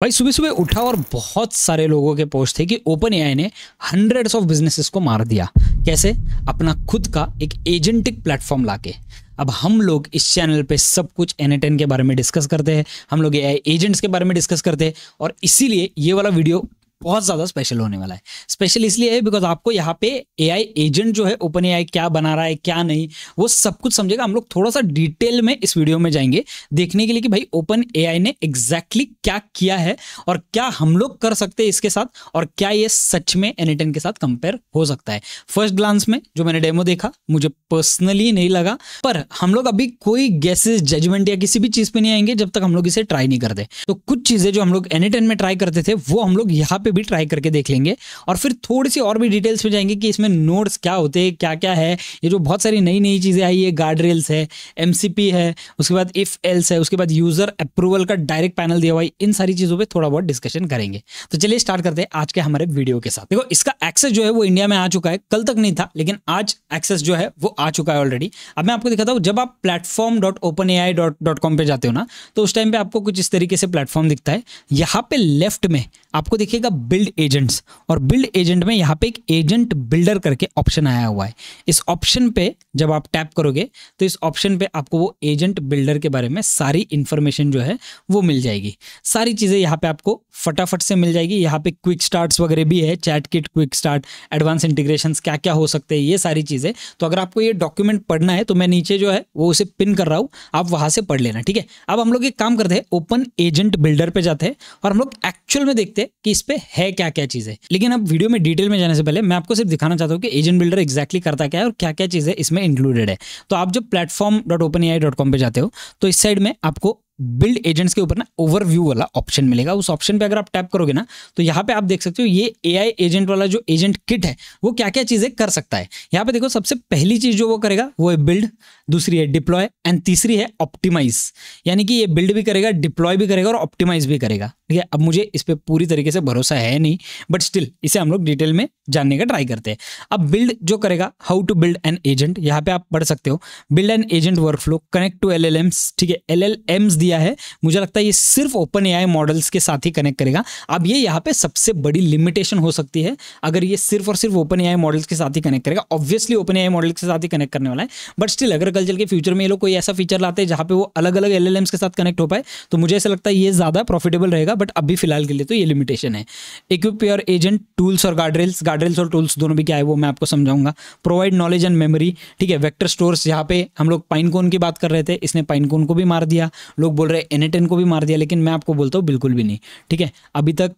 भाई सुबह सुबह उठा और बहुत सारे लोगों के पोस्ट थे कि ओपन एआई ने हंड्रेड्स ऑफ बिजनेसेस को मार दिया। कैसे? अपना खुद का एक एजेंटिक प्लेटफॉर्म लाके। अब हम लोग इस चैनल पे सब कुछ N10 के बारे में डिस्कस करते हैं, हम लोग एआई एजेंट्स के बारे में डिस्कस करते हैं, और इसीलिए ये वाला वीडियो बहुत ज़्यादा स्पेशल होने वाला है। स्पेशल इसलिए है बिकॉज आपको यहाँ पे एआई एजेंट जो है ओपन एआई क्या बना रहा है क्या नहीं वो सब कुछ समझेगा। हम लोग थोड़ा सा डिटेल में इस वीडियो में जाएंगे देखने के लिए कि भाई ओपन एआई ने एग्जैक्टली क्या किया है और क्या हम लोग कर सकते हैं इसके साथ, और क्या ये सच में N10 के साथ कंपेयर हो सकता है। फर्स्ट ग्लांस में जो मैंने डेमो देखा मुझे पर्सनली नहीं लगा, पर हम लोग अभी कोई गैसेस जजमेंट या किसी भी चीज़ पे नहीं आएंगे जब तक हम लोग इसे ट्राई नहीं करते। तो कुछ चीज़ें जो हम लोग N10 में ट्राई करते थे वो हम लोग यहाँ पे भी ट्राई करके देख लेंगे, और फिर थोड़ी सी और भी डिटेल्स में जाएंगे कि इसमें नोड्स क्या होते हैं, क्या क्या है। ये जो बहुत सारी नई नई चीज़ें आई है, गार्ड रेल्स है, MCP है, उसके बाद इफ एल्स है, उसके बाद यूजर अप्रूवल का डायरेक्ट पैनल दिया हुआ है, इन सारी चीज़ों पे थोड़ा बहुत डिस्कशन करेंगे। तो चलिए स्टार्ट करते हैं आज के हमारे वीडियो के साथ। देखो इसका एक्सेस जो है वो इंडिया में आ चुका है, कल तक नहीं था लेकिन आज एक्सेस जो है वो आ चुका है ऑलरेडी। अब मैं आपको दिखाता हूँ, जब आप platform.openai.com पे जाते हो ना तो उस टाइम पे आपको कुछ इस तरीके से प्लेटफॉर्म दिखता है। यहाँ पे लेफ्ट में आपको दिखेगा बिल्ड एजेंट्स, और बिल्ड एजेंट में यहाँ पे एक एजेंट बिल्डर करके ऑप्शन आया हुआ है। इस ऑप्शन पे जब आप टैप करोगे तो इस ऑप्शन पे आपको वो एजेंट बिल्डर के बारे में सारी इंफॉर्मेशन जो है वो मिल जाएगी। सारी चीज़ें यहाँ पे आपको फटाफट से मिल जाएगी। यहाँ पे क्विक स्टार्ट्स वगैरह भी है, chat kit, quick start, advance integrations क्या क्या हो सकते हैं, ये सारी चीज़ें। तो अगर आपको ये डॉक्यूमेंट पढ़ना है तो मैं नीचे जो है वो उसे पिन कर रहा हूँ, आप वहाँ से पढ़ लेना, ठीक है। अब हम लोग एक काम करते हैं, ओपन एजेंट बिल्डर पे जाते हैं और हम लोग एक्चुअल में देखते हैं कि इस पे है क्या क्या चीज़ें। लेकिन अब वीडियो में डिटेल में जाने से पहले मैं आपको सिर्फ दिखाना चाहता हूँ कि एजेंट बिल्डर एग्जैक्टली करता क्या है और क्या क्या चीज़ें इसमें इंक्लूडेड है। तो आप जब platform.openai.com पे जाते हो तो इस साइड में आपको बिल्ड एजेंट्स के ऊपर ना ओवरव्यू वाला ऑप्शन मिलेगा। उस ऑप्शन पे अगर आप टैप करोगे ना तो यहाँ पे आप देख सकते हो ये एआई एजेंट वाला जो एजेंट किट है वो क्या क्या चीज़ें कर सकता है। यहाँ पे देखो सबसे पहली चीज़ जो वो करेगा वो है बिल्ड, दूसरी है डिप्लॉय एंड तीसरी है ऑप्टिमाइज। यानी कि ये बिल्ड भी करेगा, डिप्लॉय भी करेगा और ऑप्टिमाइज भी करेगा, ठीक है। अब मुझे इस पर पूरी तरीके से भरोसा है नहीं, बट स्टिल इसे हम लोग डिटेल में जानने का ट्राई करते हैं। अब बिल्ड जो करेगा, how to build an agent, यहाँ पे आप पढ़ सकते हो, build an agent workflow, connect to LLMs, ठीक है। LLMs दिया है, मुझे लगता है ये सिर्फ ओपन एआई मॉडल्स के साथ ही कनेक्ट करेगा। अब ये यहाँ पे सबसे बड़ी लिमिटेशन हो सकती है अगर ये सिर्फ और सिर्फ ओपन एआई मॉडल्स के साथ ही कनेक्ट करेगा। ऑब्वियसली ओपन एआई मॉडल्स के साथ ही कनेक्ट करने वाला है, बट स्टिल अगर कल चल के फ्यूचर में ये लोग कोई ऐसा फीचर लाते हैं जहाँ पे वो अलग अलग LLMs के साथ कनेक्ट हो पाए तो मुझे ऐसा लगता है ये ज़्यादा प्रॉफिटेबल रहेगा। बट अभी फिलहाल के लिए तो ये लिमिटेशन है। इक्विप योर एजेंट टूल्स और गार्डरेल्स और टूल्स दोनों भी क्या है वो मैं आपको समझाऊंगा। प्रोवाइड नॉलेज एंड मेमोरी, ठीक है। वेक्टर स्टोर्स, यहाँ पे हम लोग पाइनकोन की बात कर रहे थे, इसने पाइनकोन को भी मार दिया। लोग बोल रहे हैं N10 को भी मार दिया, लेकिन मैं आपको बोलता हूँ बिल्कुल भी नहीं, ठीक है। अभी तक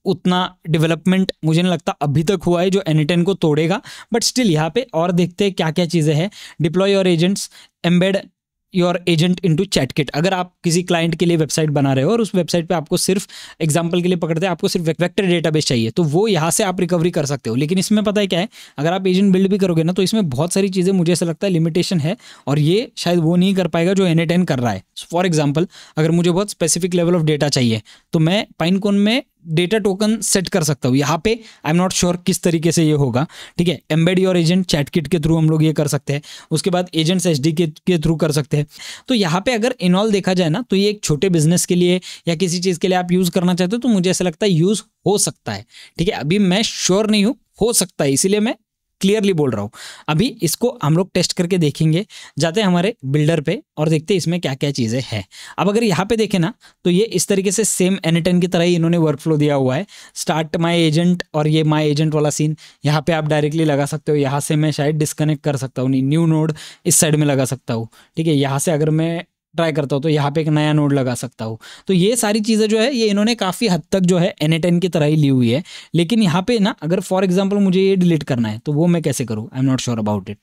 उतना डेवलपमेंट मुझे नहीं लगता अभी तक हुआ है जो N10 को तोड़ेगा, बट स्टिल यहाँ पे और देखते हैं क्या क्या चीज़ें हैं। Deploy your agents, embed your agent into chat kit. अगर आप किसी क्लाइंट के लिए वेबसाइट बना रहे हो और उस वेबसाइट पे आपको सिर्फ एग्जांपल के लिए पकड़ते हैं, आपको सिर्फ वेक्टर डेटाबेस चाहिए तो वो यहाँ से आप रिकवरी कर सकते हो। लेकिन इसमें पता है क्या है, अगर आप एजेंट बिल्ड भी करोगे ना तो इसमें बहुत सारी चीज़ें मुझे ऐसा लगता है लिमिटेशन है, और ये शायद वो नहीं कर पाएगा जो N10 कर रहा है। फॉर एग्जाम्पल अगर मुझे बहुत स्पेसिफिक लेवल ऑफ डेटा चाहिए तो मैं पाइनकोन में डेटा टोकन सेट कर सकता हूँ। यहाँ पे आई एम नॉट श्योर किस तरीके से ये होगा, ठीक है। Embed your agent chat kit के थ्रू हम लोग ये कर सकते हैं, उसके बाद एजेंट्स SDK के थ्रू कर सकते हैं। तो यहाँ पे अगर इनऑल देखा जाए ना तो ये एक छोटे बिजनेस के लिए या किसी चीज़ के लिए आप यूज़ करना चाहते हो तो मुझे ऐसा लगता है यूज़ हो सकता है, ठीक है। अभी मैं श्योर नहीं हूँ, हो सकता है, इसीलिए मैं क्लियरली बोल रहा हूँ। अभी इसको हम लोग टेस्ट करके देखेंगे, जाते हैं हमारे बिल्डर पे और देखते हैं इसमें क्या क्या चीज़ें हैं। अब अगर यहाँ पे देखें ना तो ये इस तरीके से सेम N10 की तरह ही इन्होंने वर्कफ्लो दिया हुआ है। स्टार्ट माय एजेंट और ये माय एजेंट वाला सीन यहाँ पे आप डायरेक्टली लगा सकते हो। यहाँ से मैं शायद डिस्कनेक्ट कर सकता हूँ, नहीं, न्यू नोड इस साइड में लगा सकता हूँ, ठीक है। यहाँ से अगर मैं ट्राई करता हूँ तो यहाँ पे एक नया नोड लगा सकता हूँ। तो ये सारी चीज़ें जो है ये इन्होंने काफ़ी हद तक जो है N10 की तरह ही ली हुई है। लेकिन यहाँ पे ना अगर फॉर एग्जांपल मुझे ये डिलीट करना है तो वो मैं कैसे करूँ, I am not sure about it.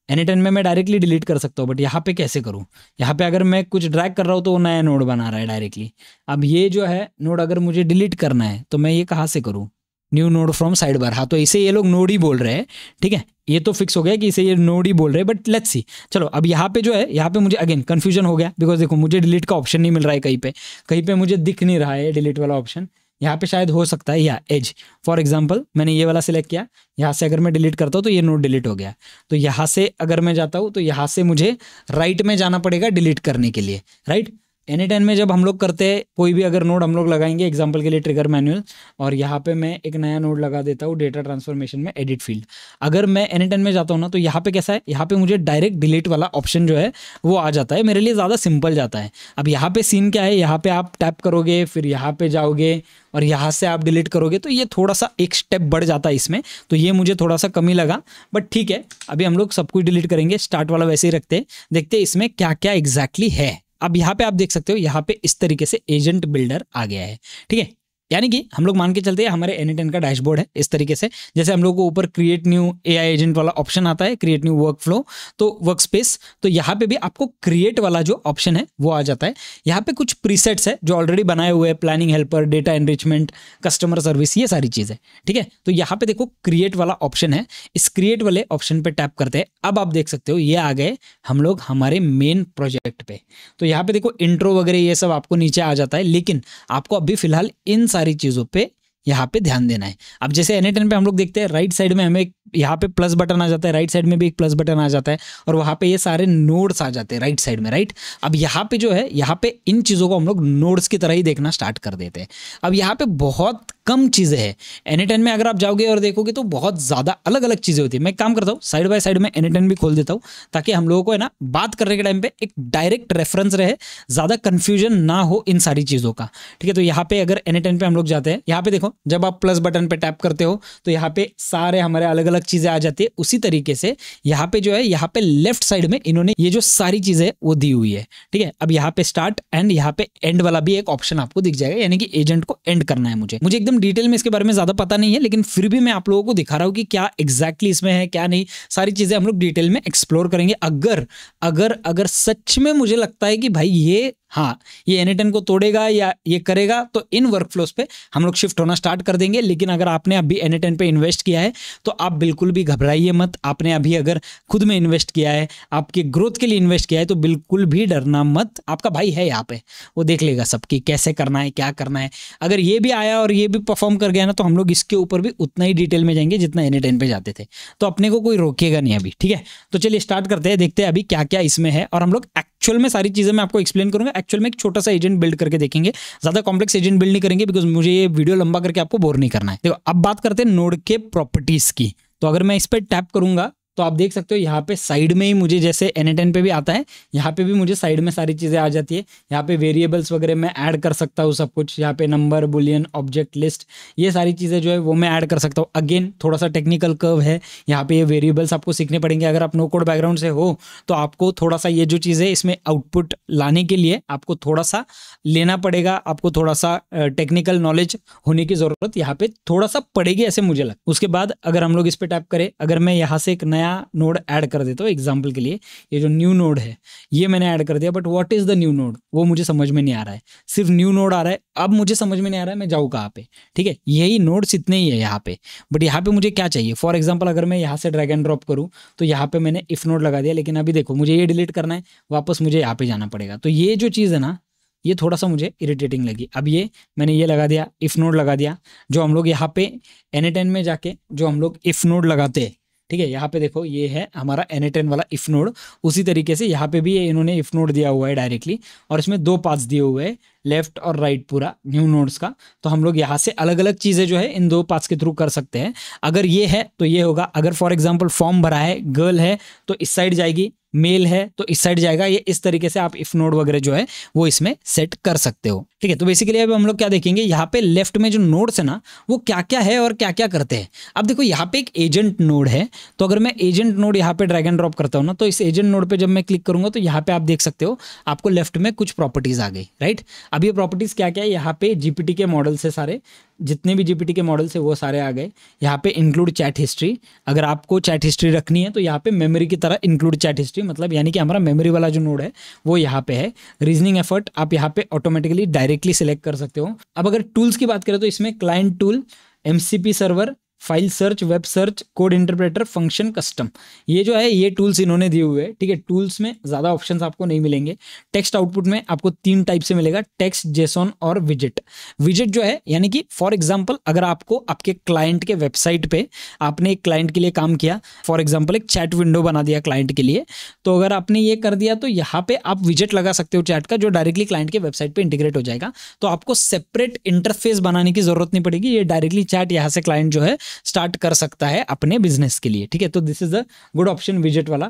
N10 में मैं डायरेक्टली डिलीट कर सकता हूँ, बट यहाँ पे कैसे करूँ। यहाँ पे अगर मैं कुछ ड्रैग कर रहा हूँ तो वो नया नोड बना रहा है डायरेक्टली। अब ये जो है नोड अगर मुझे डिलीट करना है तो मैं ये कहाँ से करूँ, new node from side bar. हाँ, तो इसे ये लोग नोड ही बोल रहे हैं, ठीक है। ये तो फिक्स हो गया कि इसे ये नोड ही बोल रहे हैं, बट लेट्स सी। चलो अब यहाँ पे जो है, यहाँ पे मुझे अगेन कन्फ्यूजन हो गया बिकॉज देखो मुझे डिलीट का ऑप्शन नहीं मिल रहा है, कहीं पे मुझे दिख नहीं रहा है डिलीट वाला ऑप्शन। यहाँ पे शायद हो सकता है या एज, फॉर एग्जांपल मैंने ये वाला सिलेक्ट किया, यहाँ से अगर मैं डिलीट करता हूँ तो ये नोड डिलीट हो गया। तो यहाँ से अगर मैं जाता हूँ तो यहाँ से मुझे राइट में जाना पड़ेगा डिलीट करने के लिए, राइट। N8N में जब हम लोग करते हैं कोई भी अगर नोड हम लोग लगाएंगे, एग्जांपल के लिए ट्रिगर मैनुअल, और यहाँ पे मैं एक नया नोड लगा देता हूँ डेटा ट्रांसफॉर्मेशन में एडिट फील्ड। अगर मैं N8N में जाता हूँ ना तो यहाँ पे कैसा है, यहाँ पे मुझे डायरेक्ट डिलीट वाला ऑप्शन जो है वो आ जाता है, मेरे लिए ज़्यादा सिंपल जाता है। अब यहाँ पे सीन क्या है, यहाँ पे आप टैप करोगे, फिर यहाँ पे जाओगे और यहाँ से आप डिलीट करोगे, तो ये थोड़ा सा एक स्टेप बढ़ जाता है इसमें, तो ये मुझे थोड़ा सा कमी लगा, बट ठीक है। अभी हम लोग सब कुछ डिलीट करेंगे, स्टार्ट वाला वैसे ही रखते हैं, देखते हैं इसमें क्या क्या एग्जैक्टली है। अब यहाँ पे आप देख सकते हो, यहाँ पे इस तरीके से एजेंट बिल्डर आ गया है, ठीक है। यानी कि हम लोग मान के चलते हैं हमारे N8N का डैशबोर्ड है इस तरीके से, जैसे हम लोग को ऊपर क्रिएट न्यू AI एजेंट वाला ऑप्शन आता है, क्रिएट न्यू वर्क फ्लो, तो वर्क स्पेस, तो यहाँ पे भी आपको क्रिएट वाला जो ऑप्शन है वो आ जाता है। यहाँ पे कुछ प्रीसेट्स है जो ऑलरेडी बनाए हुए हैं, planning helper, data enrichment, customer service, ये सारी चीज़ें, ठीक है। तो यहाँ पे देखो क्रिएट वाला ऑप्शन है, इस क्रिएट वाले ऑप्शन पे टैप करते हैं। अब आप देख सकते हो ये आ गए हम लोग हमारे मेन प्रोजेक्ट पे। तो यहाँ पे देखो इंट्रो वगैरह ये सब आपको नीचे आ जाता है, लेकिन आपको अभी फिलहाल इन सारी चीज़ों पे यहाँ पे ध्यान देना है। अब जैसे N8N पे हम लोग देखते हैं राइट साइड में हमें यहाँ पे प्लस बटन आ जाता है, राइट साइड में भी एक प्लस बटन आ जाता है, और वहाँ पे ये सारे नोड्स आ जाते हैं राइट साइड में, राइट। अब यहाँ पे जो है, यहाँ पे इन चीज़ों को हम लोग नोड्स की तरह ही देखना स्टार्ट कर देते हैं। अब यहाँ पे बहुत कम चीज़ें हैं। N8N में अगर आप जाओगे और देखोगे तो बहुत ज़्यादा अलग अलग चीज़ें होती है। मैं एक काम करता हूँ, साइड बाय साइड में N8N भी खोल देता हूँ, ताकि हम लोगों को है ना बात करने के टाइम पे एक डायरेक्ट रेफरेंस रहे, ज़्यादा कन्फ्यूजन ना हो इन सारी चीज़ों का, ठीक है। तो यहाँ पे अगर N8N पे हम लोग जाते हैं, यहाँ पे देखो जब आप प्लस बटन पे टैप करते हो तो यहाँ पे सारे हमारे अलग अलग चीज़ें आ जाती है। उसी तरीके से यहाँ पे जो है, यहाँ पे लेफ्ट साइड में इन्होंने ये जो सारी चीज़ें वो दी हुई है, ठीक है। अब यहाँ पे स्टार्ट एंड यहाँ पे एंड वाला भी एक ऑप्शन आपको दिख जाएगा, यानी कि एजेंट को एंड करना है। मुझे एकदम डिटेल में इसके बारे में ज़्यादा पता नहीं है, लेकिन फिर भी मैं आप लोगों को दिखा रहा हूँ कि क्या एग्जैक्टली इसमें है क्या नहीं, सारी चीज़ें हम लोग डिटेल में एक्सप्लोर करेंगे। अगर अगर अगर सच में मुझे लगता है कि भाई ये हाँ ये N8N को तोड़ेगा या ये करेगा, तो इन वर्कफ्लोज पे हम लोग शिफ्ट होना स्टार्ट कर देंगे। लेकिन अगर आपने अभी N8N पे इन्वेस्ट किया है तो आप बिल्कुल भी घबराइए मत। आपने अभी अगर खुद में इन्वेस्ट किया है, आपके ग्रोथ के लिए इन्वेस्ट किया है, तो बिल्कुल भी डरना मत। आपका भाई है यहाँ पे, वो देख लेगा सबकी कैसे करना है, क्या करना है। अगर ये भी आया और ये भी परफॉर्म कर गया ना, तो हम लोग इसके ऊपर भी उतना ही डिटेल में जाएंगे जितना N8N पे जाते थे। तो अपने को कोई रोकेगा नहीं अभी, ठीक है। तो चलिए स्टार्ट करते हैं, देखते हैं अभी क्या क्या इसमें है, और हम लोग एक्चुअल में सारी चीज़ें मैं आपको एक्सप्लेन करूंगा। एक्चुअल में एक छोटा सा एजेंट बिल्ड करके देखेंगे, ज़्यादा कॉम्प्लेक्स एजेंट बिल्ड नहीं करेंगे, बिकॉज मुझे ये वीडियो लंबा करके आपको बोर नहीं करना है। देखो अब बात करते हैं नोड के प्रॉपर्टीज़ की। तो अगर मैं इस पर टैप करूंगा तो आप देख सकते हो यहाँ पे साइड में ही मुझे, जैसे N8N पे भी आता है, यहाँ पे भी मुझे साइड में सारी चीज़ें आ जाती है। यहाँ पे वेरिएबल्स वगैरह मैं ऐड कर सकता हूँ सब कुछ। यहाँ पे नंबर, बुलियन, ऑब्जेक्ट, लिस्ट, ये सारी चीज़ें जो है वो मैं ऐड कर सकता हूँ। अगेन थोड़ा सा टेक्निकल कर्व है, यहाँ पे ये वेरिएबल्स आपको सीखने पड़ेंगे। अगर आप नो कोड बैकग्राउंड से हो तो आपको थोड़ा सा ये जो चीज़ है इसमें आउटपुट लाने के लिए आपको थोड़ा सा लेना पड़ेगा, आपको थोड़ा सा टेक्निकल नॉलेज होने की ज़रूरत यहाँ पे थोड़ा सा पड़ेगी, ऐसे मुझे लगता है। उसके बाद अगर हम लोग इस पर टैप करें, अगर मैं यहाँ से एक नया नोड ऐड कर देता हूँ, एग्जांपल के लिए ये जो न्यू नोड है ये मैंने ऐड कर दिया, but what is the new node वो मुझे समझ में नहीं आ रहा है। सिर्फ न्यू नोड आ रहा है, अब मुझे समझ में नहीं आ रहा है मैं जाऊँ कहाँ पे, ठीक है। यही नोड्स इतने ही है यहाँ पे, बट यहाँ पे मुझे क्या चाहिए। फॉर एग्जाम्पल अगर मैं यहाँ से ड्रैग एंड ड्रॉप करूँ तो यहाँ पे मैंने इफ नोड लगा दिया, लेकिन अभी देखो मुझे ये डिलीट करना है, वापस मुझे यहाँ पे जाना पड़ेगा। तो ये जो चीज़ है ना, ये थोड़ा सा मुझे इरिटेटिंग लगी। अब ये मैंने ये लगा दिया, इफ नोड लगा दिया, जो हम लोग यहाँ पे N8N में जाके जो हम लोग इफ नोड लगाते हैं, ठीक है। यहाँ पे देखो ये है हमारा N8N वाला इफ नोड। उसी तरीके से यहाँ पे भी इन्होंने इफ नोड दिया हुआ है डायरेक्टली, और इसमें दो पाथ्स दिए हुए हैं, लेफ्ट और राइट, पूरा न्यू नोड्स का। तो हम लोग यहाँ से अलग अलग चीज़ें जो है इन दो पाथ्स के थ्रू कर सकते हैं। अगर ये है तो ये होगा, अगर फॉर एग्जाम्पल फॉर्म भरा है, गर्ल है तो इस साइड जाएगी, मेल है तो इस साइड जाएगा। ये इस तरीके से आप इफ नोड वगैरह जो है वो इसमें सेट कर सकते हो, ठीक है। तो बेसिकली अब हम लोग क्या देखेंगे, यहाँ पे लेफ्ट में जो नोड्स है ना वो क्या क्या है और क्या क्या करते हैं। अब देखो यहाँ पे एक एजेंट नोड है, तो अगर मैं एजेंट नोड यहाँ पे ड्रैग एंड ड्रॉप करता हूँ ना, तो इस एजेंट नोड पे जब मैं क्लिक करूंगा तो यहाँ पे आप देख सकते हो आपको लेफ्ट में कुछ प्रॉपर्टीज आ गई, राइट। अब ये प्रॉपर्टीज क्या क्या है, यहाँ पे जीपीटी के मॉडल से सारे जितने भी जीपीटी के मॉडल्स है वो सारे आ गए। यहाँ पे इंक्लूड चैट हिस्ट्री, अगर आपको चैट हिस्ट्री रखनी है तो यहाँ पे मेमोरी की तरह इंक्लूड चैट हिस्ट्री, मतलब यानी कि हमारा मेमोरी वाला जो नोड है वो यहाँ पे है। रीजनिंग एफर्ट आप यहाँ पे ऑटोमेटिकली डायरेक्टली सिलेक्ट कर सकते हो। अब अगर टूल्स की बात करें तो इसमें client tool, MCP server, file search, web search, code interpreter, function custom, ये जो है ये टूल्स इन्होंने दिए हुए हैं। ठीक है, टूल्स में ज़्यादा ऑप्शंस आपको नहीं मिलेंगे। टेक्स्ट आउटपुट में आपको 3 टाइप से मिलेगा, टेक्स्ट, जेसॉन और विजेट। विजेट जो है यानी कि फॉर एग्जांपल अगर आपको आपके क्लाइंट के वेबसाइट पे आपने एक क्लाइंट के लिए काम किया, फॉर एग्जांपल एक चैट विंडो बना दिया क्लाइंट के लिए, तो अगर आपने ये कर दिया तो यहाँ पे आप विजेट लगा सकते हो चैट का, जो डायरेक्टली क्लाइंट के वेबसाइट पे इंटीग्रेट हो जाएगा। तो आपको सेपरेट इंटरफेस बनाने की जरूरत नहीं पड़ेगी, ये डायरेक्टली चैट यहाँ से क्लाइंट जो है स्टार्ट कर सकता है अपने बिजनेस के लिए। ठीक है, तो this is the good option विजेट वाला।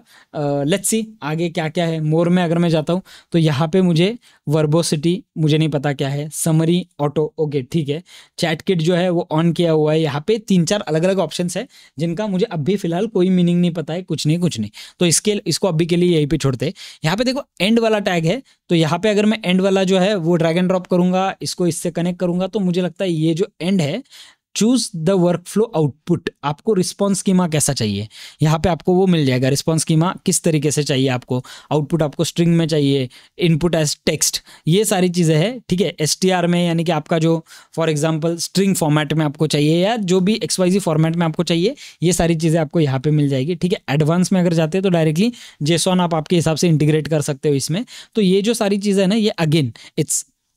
लेट्स सी आगे क्या क्या है। मोर में अगर मैं जाता हूँ तो यहाँ पे मुझे वर्बोसिटी, मुझे नहीं पता क्या है, समरी, ऑटो, ओके ठीक है। चैट किट जो है वो ऑन किया हुआ है। यहाँ पे 3-4 अलग अलग ऑप्शंस है जिनका मुझे अभी फिलहाल कोई मीनिंग नहीं पता है, कुछ नहीं। तो इसको अभी के लिए यहीं पे छोड़ते हैं। यहाँ पे देखो एंड वाला टैग है, तो यहाँ पे अगर मैं एंड वाला जो है वो ड्रैग एंड ड्रॉप करूंगा, इसको इससे कनेक्ट करूंगा, तो मुझे लगता है ये जो एंड है, चूज द वर्कफ्लो आउटपुट, आपको रिस्पॉन्स स्कीमा कैसा चाहिए, यहाँ पे आपको वो मिल जाएगा। रिस्पॉन्स स्कीमा किस तरीके से चाहिए आपको, आउटपुट आपको स्ट्रिंग में चाहिए, इनपुट एज टेक्स्ट, ये सारी चीज़ें हैं। ठीक है, STR में यानी कि आपका जो फॉर एग्जांपल स्ट्रिंग फॉर्मेट में आपको चाहिए या जो भी XYZ फॉर्मेट में आपको चाहिए, ये सारी चीज़ें आपको यहाँ पे मिल जाएगी। ठीक है, एडवांस में अगर जाते हैं तो डायरेक्टली जेसॉन आप आपके हिसाब से इंटीग्रेट कर सकते हो इसमें। तो ये जो सारी चीज़ें हैं ना, ये again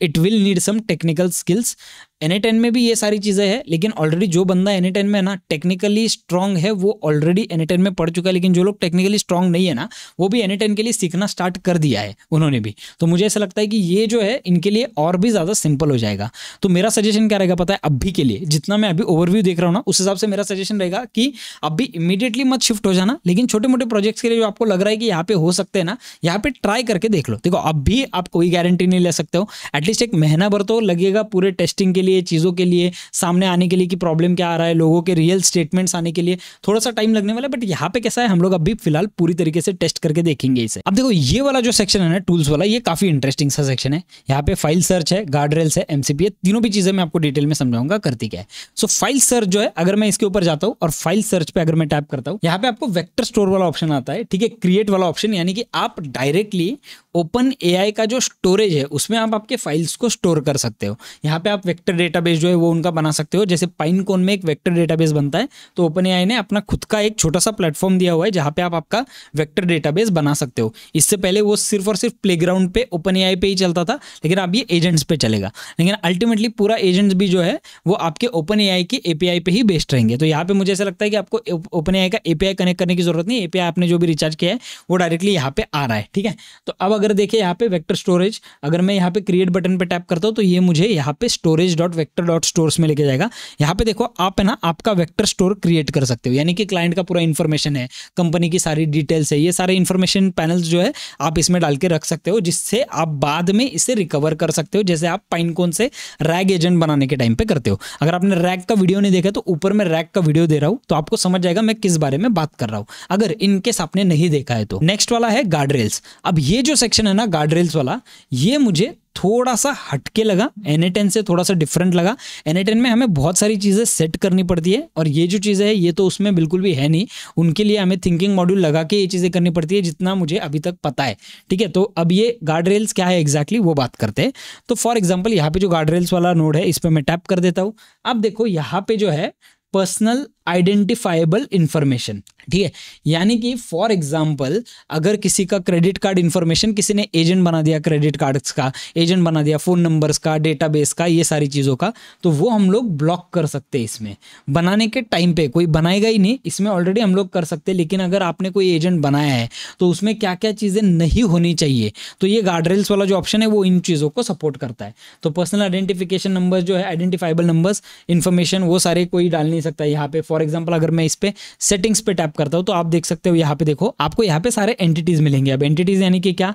it will need some technical skills. NA10 में भी ये सारी चीज़ें हैं, लेकिन ऑलरेडी जो बंदा NA10 में है ना टेक्निकली स्ट्रांग है, वो ऑलरेडी NA10 में पढ़ चुका है। लेकिन जो लोग टेक्निकली स्ट्रांग नहीं है ना, वो भी NA10 के लिए सीखना स्टार्ट कर दिया है उन्होंने भी। तो मुझे ऐसा लगता है कि ये जो है इनके लिए और भी ज़्यादा सिंपल हो जाएगा। तो मेरा सजेशन क्या रहेगा पता है, अभी के लिए जितना मैं अभी ओवरव्यू देख रहा हूँ ना, उस हिसाब से मेरा सजेशन रहेगा कि अभी इमीडिएटली मत शिफ्ट हो जाना, लेकिन छोटे मोटे प्रोजेक्ट्स के लिए जो आपको लग रहा है कि यहाँ पे हो सकते हैं ना, यहाँ पे ट्राई करके देख लो। देखो अभी आप कोई गारंटी नहीं ले सकते हो, एटलीस्ट एक महीना भर तो लगेगा पूरे टेस्टिंग के लिए, चीज़ों के लिए सामने आने के लिए कि प्रॉब्लम क्या आ रहा है, लोगों के रियल स्टेटमेंट्स आने के लिए थोड़ा सा टाइम लगने वाला है। बट यहाँ पे कैसा है, हम लोग अभी फिलहाल पूरी तरीके से टेस्ट करके देखेंगे इसे। अब देखो ये वाला जो सेक्शन है ना टूल्स वाला, ये काफी इंटरेस्टिंग सा सेक्शन है। यहाँ पे फाइल सर्च है, गार्डरेल्स है, MCP है, तीनों भी चीजें मैं आपको डिटेल में समझाऊंगा करती क्या है। सो फाइल सर्च जो है, अगर मैं इसके ऊपर जाता हूँ और फाइल सर्च पे अगर मैं टैप करता हूँ, यहाँ पे आपको वेक्टर स्टोर वाला ऑप्शन आता है। ठीक है, क्रिएट वाला ऑप्शन, यानी कि आप डायरेक्टली ओपन AI का जो स्टोरेज है उसमें आप आपके फाइल्स को स्टोर कर सकते हो। यहाँ पे आप वेक्टर डेटाबेस जो है वो उनका बना सकते हो। जैसे पाइनकोन में एक वेक्टर डेटाबेस बनता है, तो ओपन AI ने अपना खुद का एक छोटा सा प्लेटफॉर्म दिया हुआ है जहाँ पे आप आपका वेक्टर डेटाबेस बना सकते हो। इससे पहले वो सिर्फ और सिर्फ प्लेग्राउंड पे ओपन AI पे ही चलता था, लेकिन अब ये एजेंट्स पे चलेगा। लेकिन अल्टीमेटली पूरा एजेंट्स भी जो है वो आपके ओपन AI की API पे ही बेस्ड रहेंगे। तो यहाँ पे मुझे ऐसा लगता है कि आपको ओपन AI का API कनेक्ट करने की जरूरत नहीं, API आपने जो भी रिचार्ज किया है वो डायरेक्टली यहाँ पे आ रहा है। ठीक है, तो अब अगर देखिए यहाँ पे वेक्टर स्टोरेज, अगर मैं यहाँ पे क्रिएट बटन पे टैप करता हूँ तो ये मुझे यहाँ पे storage.vector.stores में लेके जाएगा। यहाँ पे देखो आप है ना आपका वेक्टर स्टोर क्रिएट कर सकते हो, यानी कि क्लाइंट का पूरा इन्फॉर्मेशन है, कंपनी की सारी डिटेल्स है, ये सारे इन्फॉर्मेशन पैनल्स जो है आप इसमें डाल के रख सकते हो, जिससे आप बाद में इसे रिकवर कर सकते हो, जैसे आप पाइनकोन से रैग एजेंट बनाने के टाइम पे करते हो। अगर आपने रैग का वीडियो नहीं देखा तो ऊपर में रैग का वीडियो दे रहा हूँ, तो आपको समझ जाएगा मैं किस बारे में बात कर रहा हूँ, अगर इनकेस आपने नहीं देखा है तो। नेक्स्ट वाला है गार्डरेल्स। अब ये जो सेक्शन है ना गार्डरेल्स वाला, ये मुझे थोड़ा सा हटके लगा, NA10 से थोड़ा सा डिफरेंट लगा। NA10 में हमें बहुत सारी चीज़ें सेट करनी पड़ती है, और ये जो चीज़ें है ये तो उसमें बिल्कुल भी है नहीं। उनके लिए हमें थिंकिंग मॉड्यूल लगा के ये चीज़ें करनी पड़ती है, जितना मुझे अभी तक पता है। ठीक है, तो अब ये गार्डरेल्स क्या है एग्जैक्टली वो बात करते हैं। तो फॉर एग्जाम्पल यहाँ पे जो गार्डरेल्स वाला नोड है इस पर मैं टैप कर देता हूँ। अब देखो यहाँ पे जो है पर्सनल आइडेंटिफाइबल इंफॉर्मेशन, ठीक है, यानी कि फॉर एग्जांपल अगर किसी का क्रेडिट कार्ड इंफॉर्मेशन किसी ने एजेंट बना दिया, क्रेडिट कार्ड्स का एजेंट बना दिया, फोन नंबर्स का, डेटाबेस का, ये सारी चीज़ों का, तो वो हम लोग ब्लॉक कर सकते हैं। इसमें बनाने के टाइम पे कोई बनाएगा ही नहीं, इसमें ऑलरेडी हम लोग कर सकते हैं। लेकिन अगर आपने कोई एजेंट बनाया है तो उसमें क्या क्या चीज़ें नहीं होनी चाहिए, तो ये गार्डरेल्स वाला जो ऑप्शन है वो इन चीज़ों को सपोर्ट करता है। तो पर्सनल आइडेंटिफिकेशन नंबर्स जो है, आइडेंटिफाइबल नंबर्स, इन्फॉर्मेशन, वो सारे कोई डाल नहीं सकता यहाँ पे। फॉर एग्जांपल अगर मैं इस पे सेटिंग्स पे टैप करता हूं तो आप देख सकते हो यहाँ पे देखो आपको यहाँ पे सारे एंटिटीज मिलेंगे। अब एंटिटीज यानी कि क्या,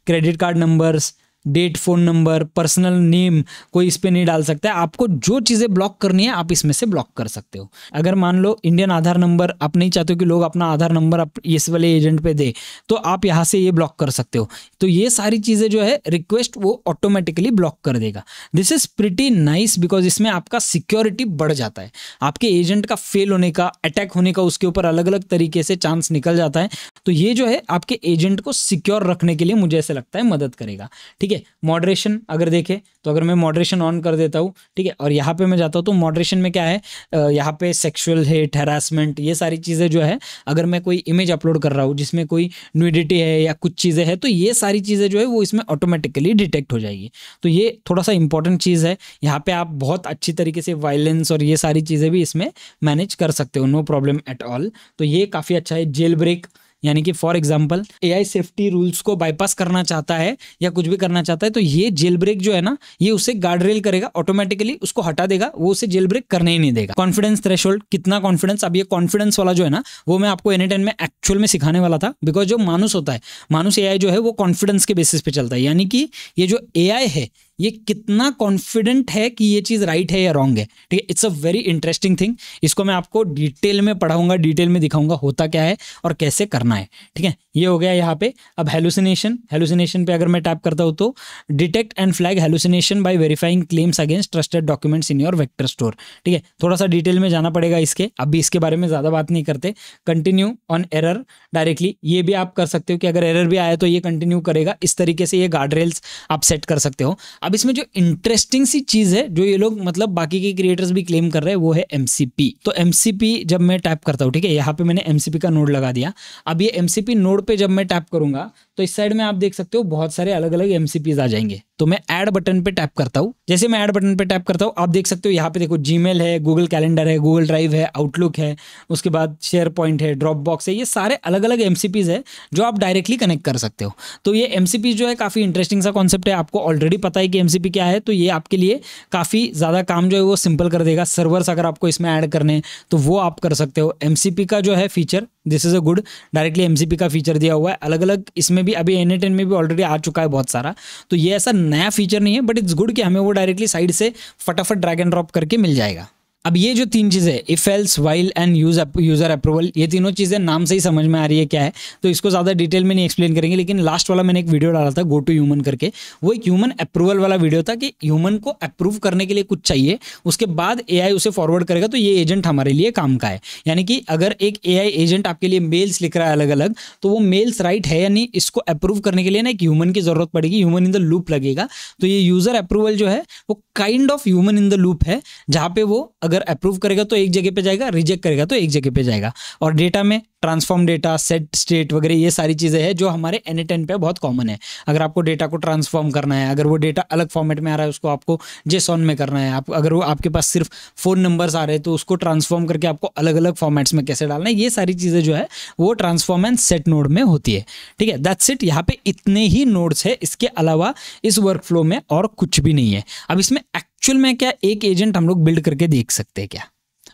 credit card numbers, date, phone number, personal name कोई इस पे नहीं डाल सकता है। आपको जो चीज़ें ब्लॉक करनी है आप इसमें से ब्लॉक कर सकते हो। अगर मान लो इंडियन आधार नंबर आप नहीं चाहते हो कि लोग अपना आधार नंबर इस वाले एजेंट पे दे, तो आप यहाँ से ये ब्लॉक कर सकते हो। तो ये सारी चीज़ें जो है रिक्वेस्ट वो ऑटोमेटिकली ब्लॉक कर देगा। This is pretty nice because इसमें आपका सिक्योरिटी बढ़ जाता है। आपके एजेंट का फेल होने का, अटैक होने का, उसके ऊपर अलग अलग तरीके से चांस निकल जाता है। तो ये जो है आपके एजेंट को सिक्योर रखने के लिए मुझे ऐसा लगता है मदद करेगा। ठीक है, है। मॉडरेशन अगर देखें तो अगर मैं मॉडरेशन ऑन कर देता हूँ, ठीक है, और यहाँ पे मैं जाता हूँ तो मॉडरेशन में क्या है, यहाँ पे सेक्सुअल हेट, हैरासमेंट, ये सारी चीज़ें जो है, अगर मैं कोई इमेज अपलोड कर रहा हूँ जिसमें कोई न्यूडिटी है या कुछ चीज़ें हैं, तो ये सारी चीज़ें जो है वो इसमें ऑटोमेटिकली डिटेक्ट हो जाएगी। तो ये थोड़ा सा इंपॉर्टेंट चीज़ है। यहाँ पे आप बहुत अच्छी तरीके से वायलेंस और ये सारी चीज़ें भी इसमें मैनेज कर सकते हो, नो प्रॉब्लम एट ऑल। तो ये काफ़ी अच्छा है। जेल ब्रेक, यानी कि for example AI safety rules को बाईपास करना चाहता है या कुछ भी करना चाहता है, तो ये जेल ब्रेक जो है ना, ये उसे गार्ड रेल करेगा, ऑटोमेटिकली उसको हटा देगा, वो उसे जेल ब्रेक करने ही नहीं देगा। कॉन्फिडेंस थ्रेशोल्ड, कितना कॉन्फिडेंस, अब ये कॉन्फिडेंस वाला जो है ना, वो मैं आपको N10 में एक्चुअल में सिखाने वाला था। बिकॉज जो मानुस होता है, मानुस एआई जो है वो कॉन्फिडेंस के बेसिस पे चलता है, यानी कि ये जो एआई है ये कितना कॉन्फिडेंट है कि ये चीज़ राइट है या रॉन्ग है, ठीक है। It's a very interesting thing. इसको मैं आपको डिटेल में पढ़ाऊंगा, डिटेल में दिखाऊंगा होता क्या है और कैसे करना है, ठीक है। ये हो गया यहाँ पे। अब हेलुसिनेशन पे अगर मैं टैप करता हूँ तो detect and flag hallucination by verifying claims against trusted documents in your vector store, ठीक है। थोड़ा सा डिटेल में जाना पड़ेगा इसके, अभी इसके बारे में ज़्यादा बात नहीं करते। कंटिन्यू ऑन एरर डायरेक्टली, ये भी आप कर सकते हो कि अगर एरर भी आया तो ये कंटिन्यू करेगा। इस तरीके से ये गार्ड रेल्स आप सेट कर सकते हो। अब इसमें जो इंटरेस्टिंग सी चीज है, जो ये लोग मतलब बाकी के क्रिएटर्स भी क्लेम कर रहे हैं, वो है MCP। तो MCP जब मैं टैप करता हूँ, ठीक है, यहाँ पे मैंने MCP का नोड लगा दिया। अब ये MCP नोड पे जब मैं टैप करूंगा तो इस साइड में आप देख सकते हो बहुत सारे अलग अलग MCPs आ जाएंगे। तो मैं ऐड बटन पे टैप करता हूँ। जैसे मैं ऐड बटन पे टैप करता हूँ, आप देख सकते हो यहाँ पे देखो जीमेल है, गूगल कैलेंडर है, गूगल ड्राइव है, आउटलुक है, उसके बाद शेयर पॉइंट है, ड्रॉप बॉक्स है, ये सारे अलग अलग MCPs है जो आप डायरेक्टली कनेक्ट कर सकते हो। तो ये MCP जो है काफ़ी इंटरेस्टिंग सा कॉन्सेप्ट है। आपको ऑलरेडी पता है कि MCP क्या है, तो ये आपके लिए काफ़ी ज़्यादा काम जो है वो सिंपल कर देगा। सर्वर्स अगर आपको इसमें ऐड करने हैं तो वो आप कर सकते हो। MCP का जो है feature, this is a good, directly MCP का फीचर दिया हुआ है। अलग अलग इसमें भी अभी N10 में भी ऑलरेडी आ चुका है बहुत सारा। तो ये ऐसा नया फीचर नहीं है, बट इट्स गुड कि हमें वो डायरेक्टली साइड से फटाफट ड्रैग एंड ड्रॉप करके मिल जाएगा। अब ये जो तीन चीज़ें, if else, while and user approval, ये तीनों चीज़ें नाम से ही समझ में आ रही है क्या है, तो इसको ज़्यादा डिटेल में नहीं एक्सप्लेन करेंगे। लेकिन लास्ट वाला मैंने एक वीडियो डाला था गो टू ह्यूमन करके, वो एक ह्यूमन अप्रूवल वाला वीडियो था कि ह्यूमन को अप्रूव करने के लिए कुछ चाहिए, उसके बाद एआई उसे फॉरवर्ड करेगा, तो ये एजेंट हमारे लिए काम का है। यानी कि अगर एक एआई एजेंट आपके लिए मेल्स लिख रहा है अलग अलग, तो वो मेल्स राइट है या नहीं, इसको अप्रूव करने के लिए ना एक ह्यूमन की जरूरत पड़ेगी, ह्यूमन इन द लूप लगेगा। तो ये यूजर अप्रूवल जो है वो kind of human in the loop है, जहाँ पे वो अगर अप्रूव करेगा तो एक जगह पे जाएगा, रिजेक्ट करेगा तो एक जगह पे जाएगा। और डेटा में ट्रांसफॉर्म डेटा, सेट स्टेट वगैरह, ये सारी चीज़ें हैं जो हमारे N10 पे बहुत कॉमन है। अगर आपको डेटा को ट्रांसफॉर्म करना है, अगर वो डेटा अलग फॉर्मेट में आ रहा है उसको आपको JSON में करना है, आप अगर वो आपके पास सिर्फ फ़ोन नंबर्स आ रहे हैं तो उसको ट्रांसफॉर्म करके आपको अलग अलग फॉर्मेट्स में कैसे डालना है, ये सारी चीज़ें जो है वो ट्रांसफॉर्म एंड सेट नोड में होती है, ठीक है। दैट्स इट, यहाँ पे इतने ही नोड्स है, इसके अलावा इस वर्कफ्लो में और कुछ भी नहीं है। अब इसमें एक्चुअल में क्या एक एजेंट हम लोग बिल्ड करके देख सकते हैं क्या,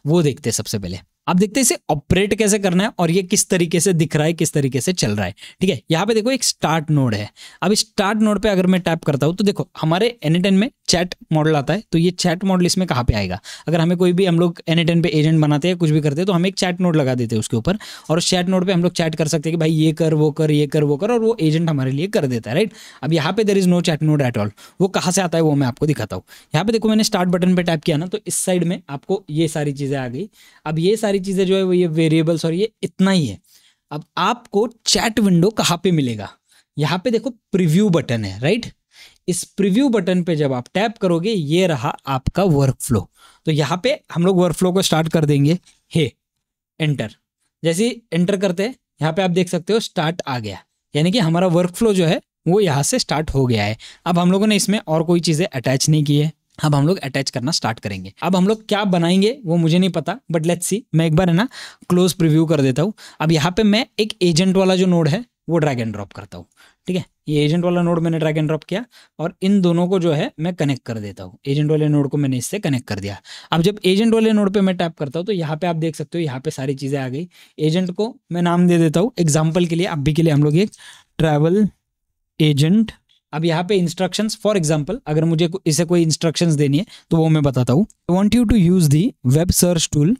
वो देखते हैं सबसे पहले। अब देखते हैं इसे ऑपरेट कैसे करना है और ये किस तरीके से दिख रहा है, किस तरीके से चल रहा है, ठीक है। यहाँ पे देखो एक स्टार्ट नोड है। अब स्टार्ट नोड पे अगर मैं टैप करता हूँ तो देखो हमारे N10 में चैट मॉडल आता है, तो ये चैट मॉडल इसमें कहाँ पे आएगा। अगर हमें कोई भी, हम लोग N10 पे एजेंट बनाते हैं, कुछ भी करते हैं, तो हम एक चैट नोड लगा देते हैं उसके ऊपर, और उस चैट नोड पे हम लोग चैट कर सकते हैं कि भाई ये कर, वो कर, ये कर, वो कर, और वो एजेंट हमारे लिए कर देता है, राइट। अब यहाँ पे there is no chat node at all. वो कहाँ से आता है वो मैं आपको दिखाता हूँ। यहाँ पे देखो मैंने स्टार्ट बटन पे टैप किया ना, तो इस साइड में आपको ये सारी चीज़ें आ गई। अब ये सारी चीज़ें जो है वो ये वेरिएबल्स और ये इतना ही है। अब आपको चैट विंडो कहाँ पे मिलेगा, यहाँ पे देखो प्रीव्यू बटन है, राइट। इस प्रीव्यू बटन पे जब आप टैप करोगे, ये रहा आपका वर्कफ्लो। तो यहाँ पे हम लोग वर्कफ्लो को स्टार्ट कर देंगे, हे एंटर। जैसे एंटर करते हैं यहाँ पे आप देख सकते हो स्टार्ट आ गया, यानी कि हमारा वर्कफ्लो जो है वो यहाँ से स्टार्ट हो गया है। अब हम लोगों ने इसमें और कोई चीज़ें अटैच नहीं की है, अब हम लोग अटैच करना स्टार्ट करेंगे। अब हम लोग क्या बनाएंगे वो मुझे नहीं पता, बट लेट्स सी। मैं एक बार है ना क्लोज प्रीव्यू कर देता हूँ। अब यहाँ पे मैं एक एजेंट वाला जो नोड है वो ड्रैग एंड ड्रॉप करता हूँ, ठीक है। ये एजेंट वाला नोड मैंने ड्रैग एंड ड्रॉप किया और इन दोनों को जो है मैं कनेक्ट कर देता हूँ। एजेंट वाले नोड को मैंने इससे कनेक्ट कर दिया। अब जब एजेंट वाले नोड पे मैं टैप करता हूँ तो यहाँ पे आप देख सकते हो यहाँ पे सारी चीज़ें आ गई। एजेंट को मैं नाम दे देता हूँ एग्जाम्पल के लिए, अभी के लिए हम लोग एक ट्रैवल एजेंट। अब यहाँ पे इंस्ट्रक्शंस, फॉर एग्जांपल अगर मुझे इसे कोई इंस्ट्रक्शंस देनी है तो वो मैं बताता हूँ। I want you to use the web search tool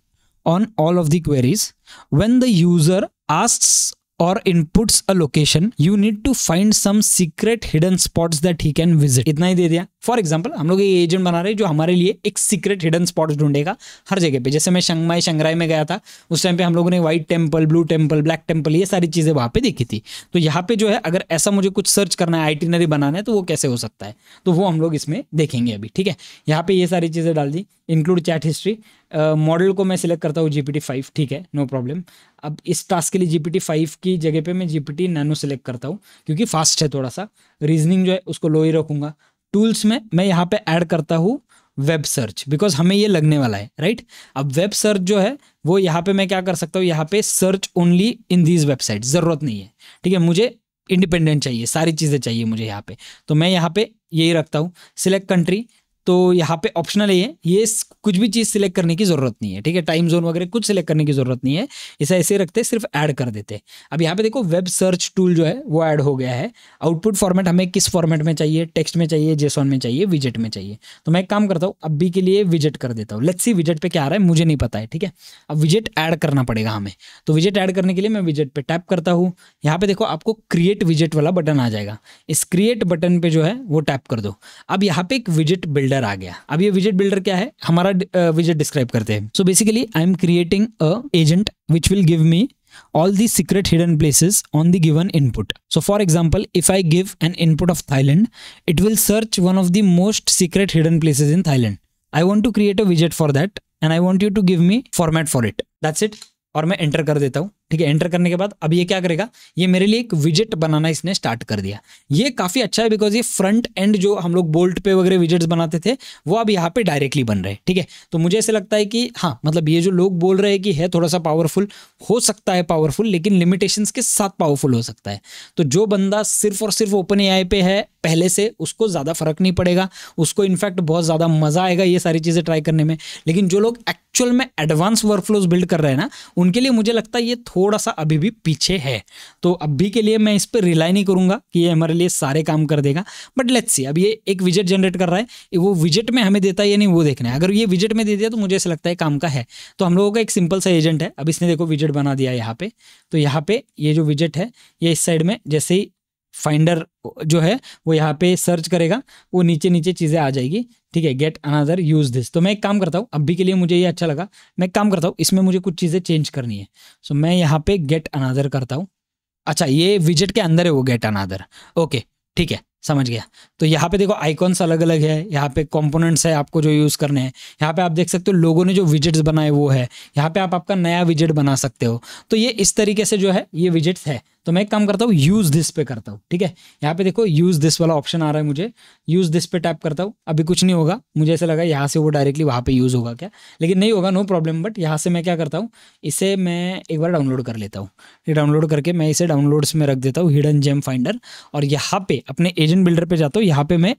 on all of the queries when the user asks or inputs a location, you need to find some secret hidden spots that he can visit. इतना ही दे दिया. For example हम लोग एक agent बना रहे हैं जो हमारे लिए एक सीक्रेट हिडन स्पॉट्स ढूंढेगा हर जगह पे. जैसे मैं शंघाई में गया था, उस टाइम पे हम लोगों ने white temple, blue temple, black temple, ये सारी चीज़ें वहाँ पे देखी थी. तो यहाँ पे जो है अगर ऐसा मुझे कुछ सर्च करना है, आइटिनरी बनाना है, तो वो कैसे हो सकता है, तो वो हम लोग इसमें देखेंगे अभी. ठीक है, यहाँ पे ये सारी चीज़ें डाल दी. Include chat history. मॉडल को मैं सिलेक्ट करता हूँ GPT-5. ठीक है, नो प्रॉब्लम. अब इस टास्क के लिए GPT-5 की जगह पे मैं GPT नैनो सेलेक्ट करता हूँ क्योंकि फास्ट है थोड़ा सा. रीजनिंग जो है उसको लो ही रखूँगा. टूल्स में मैं यहाँ पे ऐड करता हूँ वेब सर्च, बिकॉज हमें ये लगने वाला है, राइट. अब वेब सर्च जो है वो यहाँ पे मैं क्या कर सकता हूँ, यहाँ पे search only in these website, ज़रूरत नहीं है. ठीक है, मुझे इंडिपेंडेंट चाहिए, सारी चीज़ें चाहिए मुझे यहाँ पे. तो मैं यहाँ पे यही रखता हूँ. सिलेक्ट कंट्री, तो यहाँ पे ऑप्शनल है ये कुछ भी चीज़ सिलेक्ट करने की ज़रूरत नहीं है. ठीक है, टाइम जोन वगैरह कुछ सिलेक्ट करने की ज़रूरत नहीं है. इसे ऐसे रखते, सिर्फ ऐड कर देते. अब यहाँ पे देखो वेब सर्च टूल जो है वो ऐड हो गया है. आउटपुट फॉर्मेट हमें किस फॉर्मेट में चाहिए, टेक्स्ट में चाहिए, जेसॉन में चाहिए, विजेट में चाहिए. तो मैं एक काम करता हूँ, अभी के लिए विजेट कर देता हूँ. लेट्स सी विजेट पे क्या आ रहा है, मुझे नहीं पता है. ठीक है, अब विजेट ऐड करना पड़ेगा हमें. तो विजेट ऐड करने के लिए मैं विजेट पे टैप करता हूँ. यहाँ पे देखो आपको क्रिएट विजेट वाला बटन आ जाएगा. इस क्रिएट बटन पे जो है वो टैप कर दो. अब यहाँ पे एक विजेट बिल्डर आ गया. अब ये विजेट बिल्डर क्या है, हमारा विजेट डिस्क्राइब करते हैं. So basically I am creating a agent which will give me all the secret hidden places on the given input. So for example, if I give an input of Thailand, it will search one of the most secret hidden places in Thailand. I want to create a widget for that and I want you to give me format for it. That's it. और मैं enter कर देता हूँ. ठीक है, enter करने के बाद अब ये क्या करेगा, ये मेरे लिए एक विजेट बनाना इसने स्टार्ट कर दिया. ये काफ़ी अच्छा है बिकॉज ये फ्रंट एंड जो हम लोग बोल्ट पे वगैरह विजेट्स बनाते थे वो अब यहाँ पे डायरेक्टली बन रहे हैं. ठीक है, तो मुझे ऐसे लगता है कि हाँ, मतलब ये जो लोग बोल रहे हैं कि है थोड़ा सा पावरफुल, हो सकता है पावरफुल, लेकिन लिमिटेशंस के साथ पावरफुल हो सकता है. तो जो बंदा सिर्फ और सिर्फ ओपन एआई पे है पहले से, उसको ज़्यादा फर्क नहीं पड़ेगा, उसको इनफैक्ट बहुत ज़्यादा मज़ा आएगा ये सारी चीज़ें ट्राई करने में. लेकिन जो लोग एक्चुअल में एडवांस वर्कफ्लोज बिल्ड कर रहे हैं ना, उनके लिए मुझे लगता है ये थोड़ा सा अभी भी पीछे है. तो अभी के लिए मैं इस पर रिलाई नहीं करूंगा कि ये हमारे लिए सारे काम कर देगा. बट लेट्स सी, अब ये एक विजेट जनरेट कर रहा है, वो विजेट में हमें देता है या नहीं वो देखना है. अगर ये विजेट में दे दिया तो मुझे ऐसा लगता है काम का है. तो हम लोगों का एक सिंपल सा एजेंट है. अब इसने देखो विजेट बना दिया यहाँ पे. तो यहाँ पे ये जो विजेट है ये इस साइड में जैसे ही फाइंडर जो है वो यहाँ पे सर्च करेगा, वो नीचे नीचे चीज़ें आ जाएगी. ठीक है, गेट अनदर यूज दिस. तो मैं एक काम करता हूँ, अभी के लिए मुझे ये अच्छा लगा, मैं एक काम करता हूँ, इसमें मुझे कुछ चीज़ें चेंज करनी है. सो मैं यहाँ पे गेट अनदर करता हूँ. अच्छा, ये विजेट के अंदर है वो गेट अनदर. ओके, ठीक है, समझ गया. तो यहाँ पे देखो आइकॉन्स अलग अलग है, यहाँ पे कंपोनेंट्स है आपको जो यूज़ करने हैं. यहाँ पे आप देख सकते हो लोगों ने जो विजेट्स बनाए वो है. यहाँ पे आप आपका नया विजेट बना सकते हो. तो ये इस तरीके से जो है ये विजेट्स है. तो मैं एक काम करता हूँ, यूज़ दिस पे करता हूँ. ठीक है, यहाँ पे देखो यूज़ दिस वाला ऑप्शन आ रहा है, मुझे यूज़ दिस पे टैप करता हूँ. अभी कुछ नहीं होगा, मुझे ऐसा लगा यहाँ से वो डायरेक्टली वहाँ पे यूज़ होगा क्या, लेकिन नहीं होगा, नो प्रॉब्लम. बट यहाँ से मैं क्या करता हूँ, इसे मैं एक बार डाउनलोड कर लेता हूँ. डाउनलोड करके मैं इसे डाउनलोड्स में रख देता हूँ, हिडन जेम फाइंडर. और यहाँ पे अपने एजेंट बिल्डर पे जाता हूँ. यहाँ पे मैं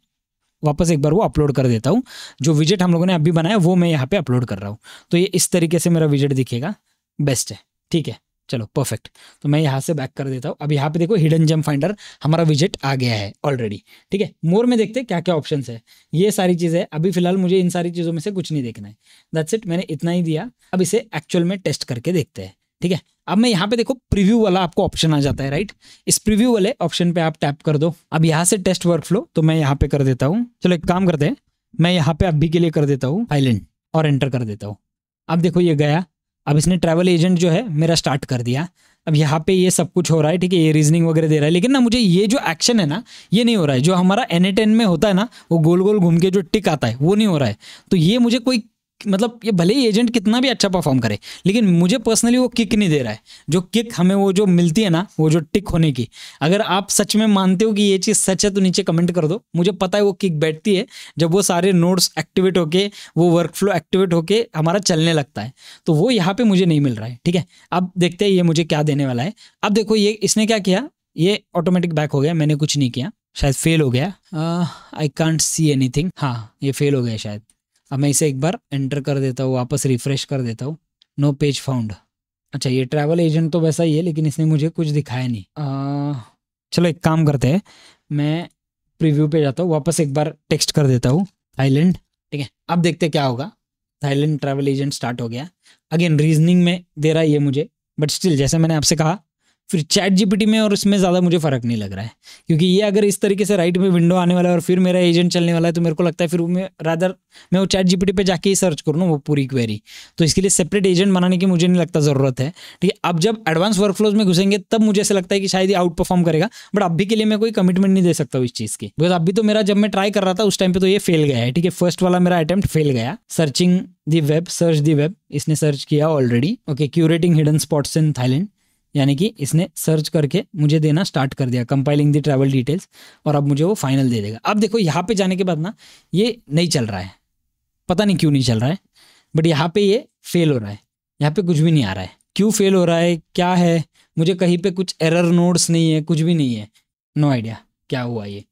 वापस एक बार वो अपलोड कर देता हूँ. जो विजेट हम लोगों ने अभी बनाया वो मैं यहाँ पे अपलोड कर रहा हूँ. तो ये इस तरीके से मेरा विजेट दिखेगा, बेस्ट है. ठीक है, चलो परफेक्ट. तो मैं यहाँ से बैक कर देता हूँ. अब यहाँ पे देखो हिडन जेम फाइंडर हमारा विजेट आ गया है ऑलरेडी. ठीक है, मोर में देखते हैं क्या क्या ऑप्शंस है. ये सारी चीज़ें अभी फिलहाल मुझे इन सारी चीज़ों में से कुछ नहीं देखना है. दैट्स इट, मैंने इतना ही दिया. अब इसे एक्चुअल में टेस्ट करके देखते हैं. ठीक है, अब मैं यहाँ पे देखो प्रीव्यू वाला आपको ऑप्शन आ जाता है, राइट. इस प्रीव्यू वाले ऑप्शन पे आप टैप कर दो. अब यहाँ से टेस्ट वर्कफ्लो तो मैं यहाँ पे कर देता हूँ. चलो एक काम करते हैं, मैं यहाँ पे अभी के लिए कर देता हूँ थाईलैंड और एंटर कर देता हूँ. अब देखो ये गया. अब इसने ट्रैवल एजेंट जो है मेरा स्टार्ट कर दिया. अब यहाँ पे ये सब कुछ हो रहा है. ठीक है, ये रीजनिंग वगैरह दे रहा है, लेकिन ना मुझे ये जो एक्शन है ना ये नहीं हो रहा है. जो हमारा N10 में होता है ना, वो गोल गोल घूम के जो टिक आता है वो नहीं हो रहा है. तो ये मुझे कोई मतलब ये भले ही एजेंट कितना भी अच्छा परफॉर्म करे, लेकिन मुझे पर्सनली वो किक नहीं दे रहा है. जो किक हमें वो जो मिलती है ना, वो जो टिक होने की, अगर आप सच में मानते हो कि ये चीज़ सच है तो नीचे कमेंट कर दो. मुझे पता है वो किक बैठती है जब वो सारे नोड्स एक्टिवेट होके, वो वर्कफ्लो एक्टिवेट होके हमारा चलने लगता है. तो वो यहाँ पे मुझे नहीं मिल रहा है. ठीक है, अब देखते हैं ये मुझे क्या देने वाला है. अब देखो ये इसने क्या किया, ये ऑटोमेटिक बैक हो गया, मैंने कुछ नहीं किया, शायद फेल हो गया. I can't see anything. हाँ, ये फेल हो गया शायद. अब मैं इसे एक बार एंटर कर देता हूँ, वापस रिफ्रेश कर देता हूँ. No page found. अच्छा, ये ट्रैवल एजेंट तो वैसा ही है, लेकिन इसने मुझे कुछ दिखाया नहीं. चलो एक काम करते हैं, मैं प्रीव्यू पे जाता हूँ, वापस एक बार टेक्स्ट कर देता हूँ थाईलैंड. ठीक है, अब देखते क्या होगा. थाईलैंड ट्रैवल एजेंट स्टार्ट हो गया. अगेन रीजनिंग में दे रहा है ये मुझे, बट स्टिल जैसे मैंने आपसे कहा फिर चैट जीपीटी में और इसमें ज़्यादा मुझे फ़र्क नहीं लग रहा है, क्योंकि ये अगर इस तरीके से राइट में विंडो आने वाला है और फिर मेरा एजेंट चलने वाला है, तो मेरे को लगता है फिर मैं वो चैट जीपीटी पे जाके ही सर्च करूँ ना वो पूरी क्वेरी। तो इसके लिए सेपरेट एजेंट बनाने की मुझे नहीं लगता ज़रूरत है, ठीक है। अब जब एडवांस वर्कफ्लोज में घुसेंगे तब मुझे ऐसा लगता है कि शायद ये आउट परफॉर्म करेगा, बट अभी के लिए मैं कोई कमिटमेंट नहीं दे सकता हूँ इस चीज़ की, बिकॉज अभी तो मेरा जब मैं ट्राई कर रहा था उस टाइम पे तो ये फेल गया है, ठीक है। फर्स्ट वाला मेरा अटेम्प्ट फेल गया। सर्चिंग दी वेब, सर्च दी वेब, इसने सर्च किया already. Okay, curating hidden spots in Thailand, यानी कि इसने सर्च करके मुझे देना स्टार्ट कर दिया, कंपाइलिंग दी ट्रैवल डिटेल्स, और अब मुझे वो फाइनल दे देगा। अब देखो यहाँ पे जाने के बाद ना ये नहीं चल रहा है, पता नहीं क्यों नहीं चल रहा है, बट यहाँ पे ये फेल हो रहा है, यहाँ पे कुछ भी नहीं आ रहा है। क्यों फेल हो रहा है, क्या है, मुझे कहीं पे कुछ एरर नोट्स नहीं है, कुछ भी नहीं है, नो आइडिया क्या हुआ ये,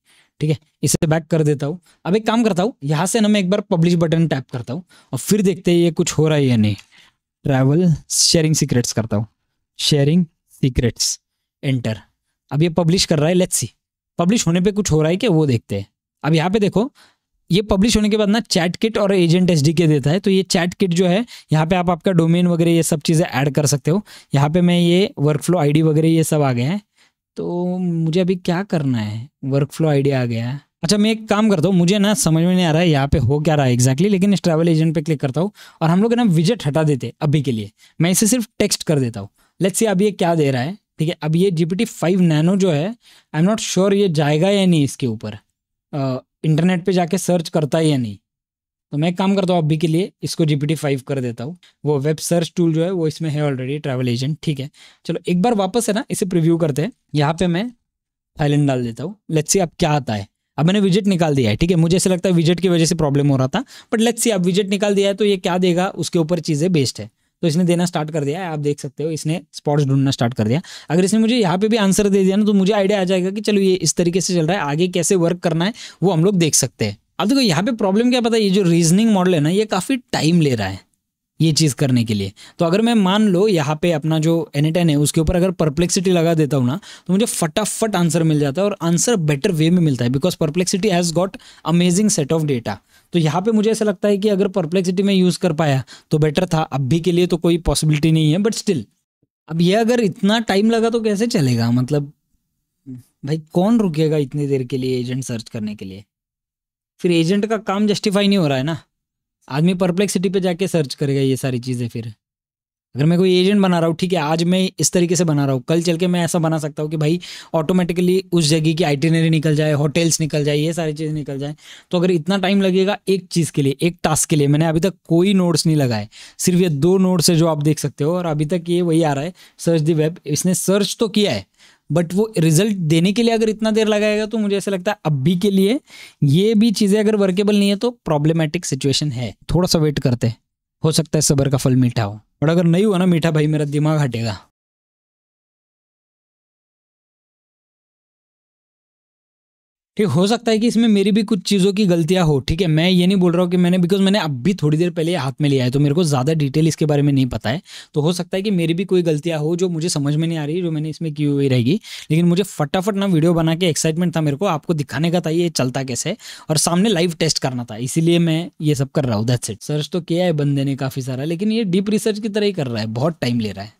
ठीक है। इसे बैक कर देता हूँ। अब एक काम करता हूँ, यहाँ से ना मैं एक बार पब्लिश बटन टैप करता हूँ और फिर देखते हैं ये कुछ हो रहा है या नहीं। ट्रैवल शेयरिंग सीक्रेट्स करता हूँ, शेयरिंग सीक्रेट्स, एंटर। अब ये पब्लिश कर रहा है, लेट्स सी पब्लिश होने पे कुछ हो रहा है क्या, वो देखते हैं। अब यहाँ पे देखो, ये पब्लिश होने के बाद ना चैट किट और एजेंट एसडीके देता है। तो ये चैट किट जो है, यहाँ पे आप आपका डोमेन वगैरह ये सब चीज़ें ऐड कर सकते हो। यहाँ पे मैं ये वर्कफ्लो आईडी वगैरह ये सब आ गए हैं। तो मुझे अभी क्या करना है, वर्कफ्लो आईडी आ गया है। अच्छा, मैं एक काम करता हूँ, मुझे ना समझ में नहीं आ रहा है यहाँ पे हो क्या रहा है एग्जैक्टली, लेकिन इस ट्रैवल एजेंट पे क्लिक करता हूँ और हम लोग ना विजेट हटा देते अभी के लिए। मैं इसे सिर्फ टेक्स्ट कर देता हूँ, लेट्स सी अब ये क्या दे रहा है, ठीक है। अब ये GPT-5 नैनो जो है, आई एम नॉट श्योर ये जाएगा या नहीं इसके ऊपर, इंटरनेट पे जाके सर्च करता है या नहीं। तो मैं एक काम करता हूँ, अभी के लिए इसको GPT-5 कर देता हूँ। वो वेब सर्च टूल जो है वो इसमें है ऑलरेडी, ट्रैवल एजेंट, ठीक है। चलो एक बार वापस है ना इसे प्रीव्यू करते हैं। यहाँ पे मैं थाईलैंड डाल देता हूँ, लेट्स सी अब क्या आता है। अब मैंने विजेट निकाल दिया है, ठीक है। मुझे ऐसा लगता है विजेट की वजह से प्रॉब्लम हो रहा था, बट लेट्स सी अब विजेट निकाल दिया है तो ये क्या देगा उसके ऊपर चीज़ें बेस्ड है। तो इसने देना स्टार्ट कर दिया है, आप देख सकते हो इसने स्पॉट्स ढूंढना स्टार्ट कर दिया। अगर इसने मुझे यहाँ पे भी आंसर दे दिया ना तो मुझे आइडिया आ जाएगा कि चलो ये इस तरीके से चल रहा है, आगे कैसे वर्क करना है वो हम लोग देख सकते हैं। अब देखो यहाँ पे प्रॉब्लम क्या पता है, ये जो रीजनिंग मॉडल है ना ये काफ़ी टाइम ले रहा है ये चीज़ करने के लिए। तो अगर मैं मान लो यहाँ पे अपना जो N10 है उसके ऊपर अगर परप्लेक्सिटी लगा देता हूँ ना तो मुझे फटाफट आंसर मिल जाता है, और आंसर बेटर वे में मिलता है, because perplexity has got amazing set of data. तो यहाँ पे मुझे ऐसा लगता है कि अगर परप्लेक्सिटी में यूज़ कर पाया तो बेटर था। अभी के लिए तो कोई पॉसिबिलिटी नहीं है, बट स्टिल अब ये अगर इतना टाइम लगा तो कैसे चलेगा, मतलब भाई कौन रुकेगा इतनी देर के लिए एजेंट सर्च करने के लिए। फिर एजेंट का काम जस्टिफाई नहीं हो रहा है ना, आदमी परप्लेक्सिटी पे जाके सर्च करेगा ये सारी चीज़ें। फिर अगर मैं कोई एजेंट बना रहा हूँ, ठीक है, आज मैं इस तरीके से बना रहा हूँ, कल चल के मैं ऐसा बना सकता हूँ कि भाई ऑटोमेटिकली उस जगह की आइटिनरी निकल जाए, होटल्स निकल जाए, ये सारी चीज़ें निकल जाए। तो अगर इतना टाइम लगेगा एक चीज़ के लिए, एक टास्क के लिए, मैंने अभी तक कोई नोट्स नहीं लगाए, सिर्फ ये 2 नोट्स है जो आप देख सकते हो, और अभी तक ये वही आ रहा है, सर्च दी वेब। इसने सर्च तो किया है बट वो रिजल्ट देने के लिए अगर इतना देर लगाएगा तो मुझे ऐसा लगता है अभी के लिए ये भी चीज़ें अगर वर्केबल नहीं है तो प्रॉब्लमेटिक सिचुएशन है। थोड़ा सा वेट करते हैं, हो सकता है सब्र का फल मीठा हो, और अगर नहीं हुआ ना मीठा, भाई मेरा दिमाग हटेगा। ठीक, हो सकता है कि इसमें मेरी भी कुछ चीज़ों की गलतियां हो, ठीक है। मैं ये नहीं बोल रहा हूँ कि मैंने, बिकॉज मैंने अभी थोड़ी देर पहले हाथ में लिया है तो मेरे को ज़्यादा डिटेल इसके बारे में नहीं पता है। तो हो सकता है कि मेरी भी कोई गलतियां हो जो मुझे समझ में नहीं आ रही, जो मैंने इसमें की हुई रहेगी। लेकिन मुझे फटाफट ना वीडियो बना के एक्साइटमेंट था मेरे को, आपको दिखाने का था ये चलता कैसे, और सामने लाइव टेस्ट करना था, इसीलिए मैं ये सब कर रहा हूँ। That's it. सर्च तो किया है बंदे ने काफ़ी सारा, लेकिन ये डीप रिसर्च की तरह ही कर रहा है, बहुत टाइम ले रहा है।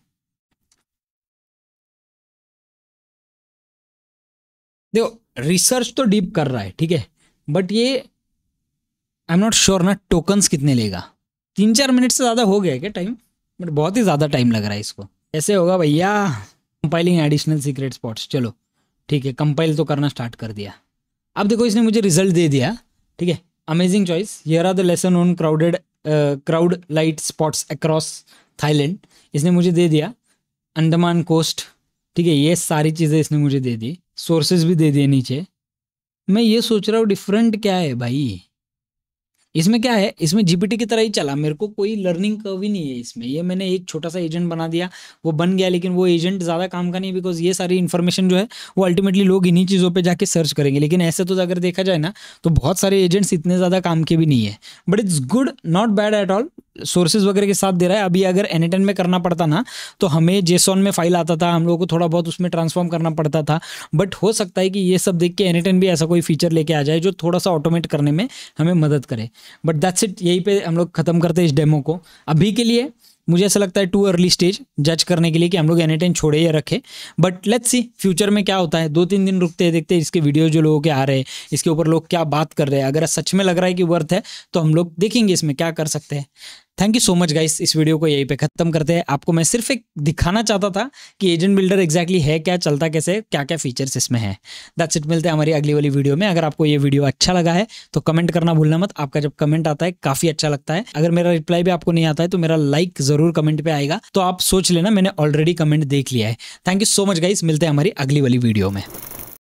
देखो रिसर्च तो डीप कर रहा है, ठीक है, बट ये आई एम नॉट श्योर ना टोकन्स कितने लेगा। 3-4 मिनट से ज़्यादा हो गया क्या टाइम, बट बहुत ही ज़्यादा टाइम लग रहा है इसको। ऐसे होगा भैया, कंपाइलिंग एडिशनल सीक्रेट स्पॉट्स, चलो ठीक है, कंपाइल तो करना स्टार्ट कर दिया। अब देखो इसने मुझे रिजल्ट दे दिया, ठीक है, amazing choice, here are the lesson on crowd light spots across Thailand, इसने मुझे दे दिया। अंडमान कोस्ट, ठीक है, ये सारी चीज़ें इसने मुझे दे दी, सोर्सेज भी दे दिए नीचे। मैं ये सोच रहा हूँ डिफरेंट क्या है भाई इसमें, क्या है इसमें जीपीटी की तरह ही चला, मेरे को कोई लर्निंग कर्व ही नहीं है इसमें। ये मैंने एक छोटा सा एजेंट बना दिया, वो बन गया, लेकिन वो एजेंट ज़्यादा काम का नहीं, बिकॉज ये सारी इन्फॉर्मेशन जो है वो अल्टीमेटली लोग इन्हीं चीज़ों पे जाके सर्च करेंगे। लेकिन ऐसे तो अगर देखा जाए ना तो बहुत सारे एजेंट्स इतने ज़्यादा काम के भी नहीं है, but it's good, not bad at all. Sources वगैरह के साथ दे रहा है। अभी अगर N10 में करना पड़ता ना तो हमें जेसॉन में फाइल आता था, हम लोगों को थोड़ा बहुत उसमें ट्रांसफॉर्म करना पड़ता था, बट हो सकता है कि ये सब देख के N10 भी ऐसा कोई फीचर लेके आ जाए जो थोड़ा सा ऑटोमेट करने में हमें मदद करे। बट दैट्स इट, यहीं पे हम लोग खत्म करते हैं इस डेमो को अभी के लिए। मुझे ऐसा लगता है टू अर्ली स्टेज जज करने के लिए कि हम लोग N8N छोड़े या रखे। बट लेट्स सी फ्यूचर में क्या होता है। 2-3 दिन रुकते हैं, देखते हैं इसके वीडियो जो लोगों के आ रहे हैं, इसके ऊपर लोग क्या बात कर रहे हैं। अगर सच में लग रहा है कि वर्थ है तो हम लोग देखेंगे इसमें क्या कर सकते हैं। Thank you so much guys, इस वीडियो को यहीं पे खत्म करते हैं। आपको मैं सिर्फ एक दिखाना चाहता था कि एजेंट बिल्डर एग्जैक्टली है क्या, चलता कैसे, क्या क्या फीचर्स इसमें है। दैट्स इट, मिलते हैं हमारी अगली वाली वीडियो में। अगर आपको ये वीडियो अच्छा लगा है तो कमेंट करना भूलना मत। आपका जब कमेंट आता है काफी अच्छा लगता है। अगर मेरा रिप्लाई भी आपको नहीं आता है तो मेरा लाइक जरूर कमेंट पे आएगा, तो आप सोच लेना मैंने ऑलरेडी कमेंट देख लिया है। Thank you so much guys, मिलते हैं हमारी अगली वाली वीडियो में।